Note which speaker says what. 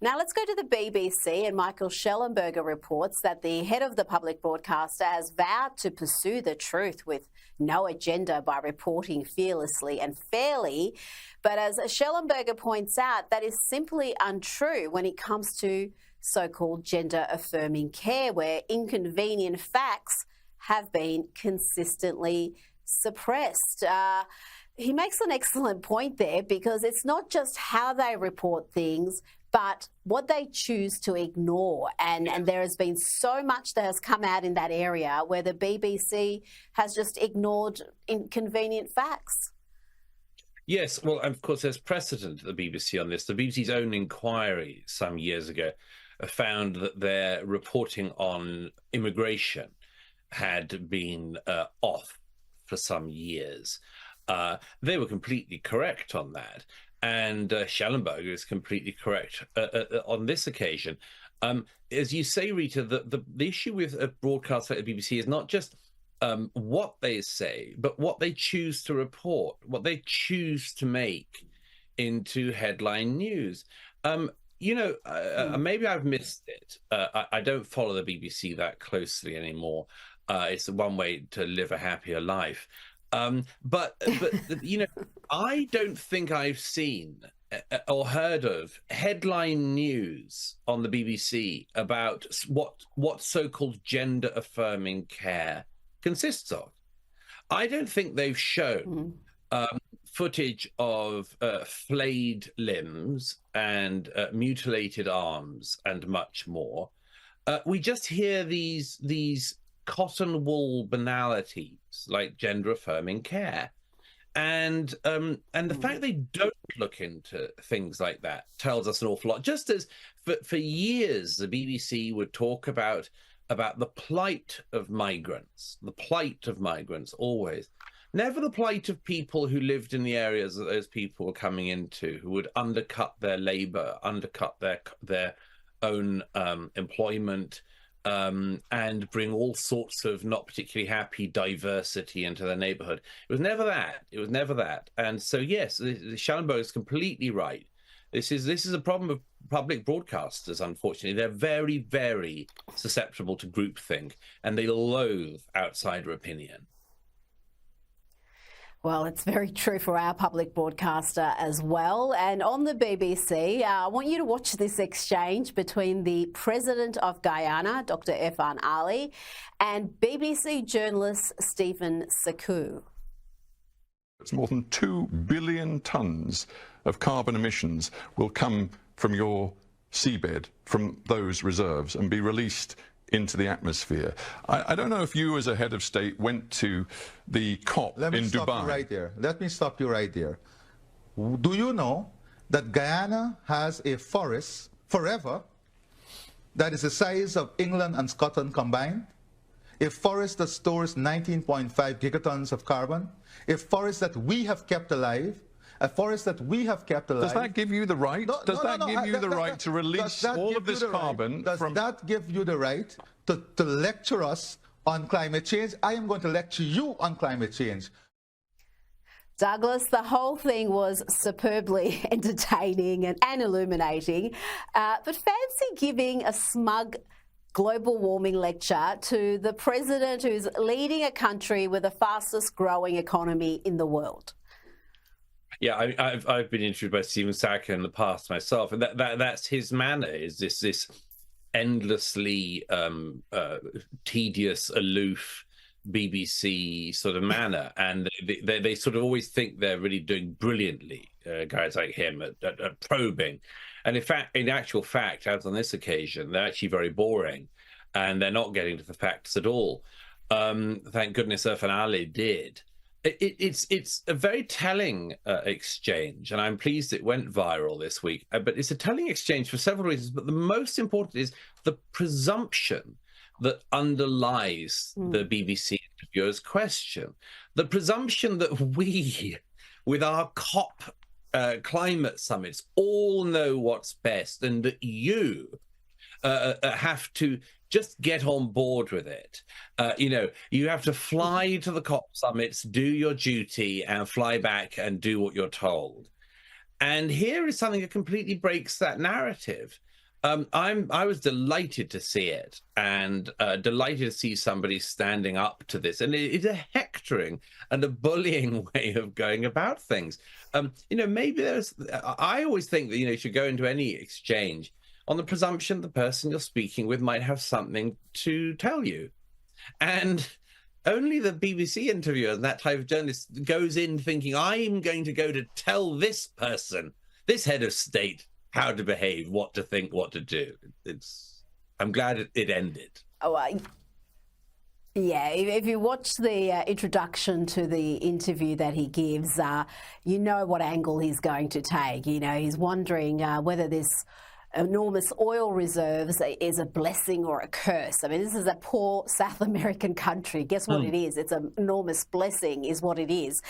Speaker 1: Now let's go to the BBC, and Michael Shellenberger reports that the head of the public broadcaster has vowed to pursue the truth with no agenda by reporting fearlessly and fairly. But as Shellenberger points out, that is simply untrue when it comes to so-called gender-affirming care, where inconvenient facts have been consistently suppressed. He makes an excellent point there, because it's not just how they report things, but what they choose to ignore. And there has been so much that has come out in that area where the BBC has just ignored inconvenient facts.
Speaker 2: Yes, well, of course, there's precedent at the BBC on this. The BBC's own inquiry some years ago found that their reporting on immigration had been off for some years. They were completely correct on that. And Shellenberger is completely correct on this occasion. As you say, Rita, the issue with a broadcaster like the BBC is not just what they say, but what they choose to report, what they choose to make into headline news. Maybe I've missed it. I don't follow the BBC that closely anymore. It's one way to live a happier life. But I don't think I've seen or heard of headline news on the BBC about what so-called gender-affirming care consists of. I don't think they've shown footage of flayed limbs and mutilated arms and much more. We just hear these cotton wool banalities like gender affirming care, and the fact they don't look into things like that tells us an awful lot. Just as for years the BBC would talk about the plight of migrants, always, never the plight of people who lived in the areas that those people were coming into, who would undercut their labor, undercut their own employment, and bring all sorts of not particularly happy diversity into their neighborhood. It was never that. And so, yes, Shellenberger is completely right. This is a problem of public broadcasters, unfortunately. They're very, very susceptible to groupthink, and they loathe outsider opinion.
Speaker 1: Well, it's very true for our public broadcaster as well. And on the BBC, I want you to watch this exchange between the President of Guyana, Dr. Irfaan Ali, and BBC journalist Stephen Sakou.
Speaker 3: It's more than 2 billion tonnes of carbon emissions will come from your seabed, from those reserves, and be released into the atmosphere. I don't know if you, as a head of state, went to the COP in Dubai.
Speaker 4: Let me stop you right there. Do you know that Guyana has a forest forever that is the size of England and Scotland combined? A forest that stores 19.5 gigatons of carbon, a forest that we have kept alive, a forest that we have kept alive.
Speaker 3: Does that give you the right? Does that give you the right to release all of this carbon?
Speaker 4: Does that give you the right to lecture us on climate change? I am going to lecture you on climate change.
Speaker 1: Douglas, the whole thing was superbly entertaining and illuminating, but fancy giving a smug global warming lecture to the president who's leading a country with the fastest growing economy in the world.
Speaker 2: Yeah, I've been interviewed by Stephen Sakou in the past myself, and that's his manner. Is this endlessly tedious, aloof BBC sort of manner, and they sort of always think they're really doing brilliantly. Guys like him at probing, and in actual fact, as on this occasion, they're actually very boring, and they're not getting to the facts at all. Thank goodness Irfaan Ali did. It's a very telling exchange, and I'm pleased it went viral this week. But it's a telling exchange for several reasons. But the most important is the presumption that underlies the BBC interviewer's question. The presumption that we, with our COP climate summits, all know what's best, and that you have to just get on board with it. You have to fly to the COP summits, do your duty, and fly back and do what you're told. And here is something that completely breaks that narrative. I was delighted to see it, and delighted to see somebody standing up to this. And it's a hectoring and a bullying way of going about things. Maybe I always think that, you should go into any exchange on the presumption the person you're speaking with might have something to tell you. And only the BBC interviewer and that type of journalist goes in thinking, I'm going to go to tell this person, this head of state, how to behave, what to think, what to do. I'm glad it ended.
Speaker 1: Oh, yeah, if you watch the introduction to the interview that he gives, you know what angle he's going to take. He's wondering whether this enormous oil reserves is a blessing or a curse. I mean, this is a poor South American country. Guess what it is? It's an enormous blessing is what it is.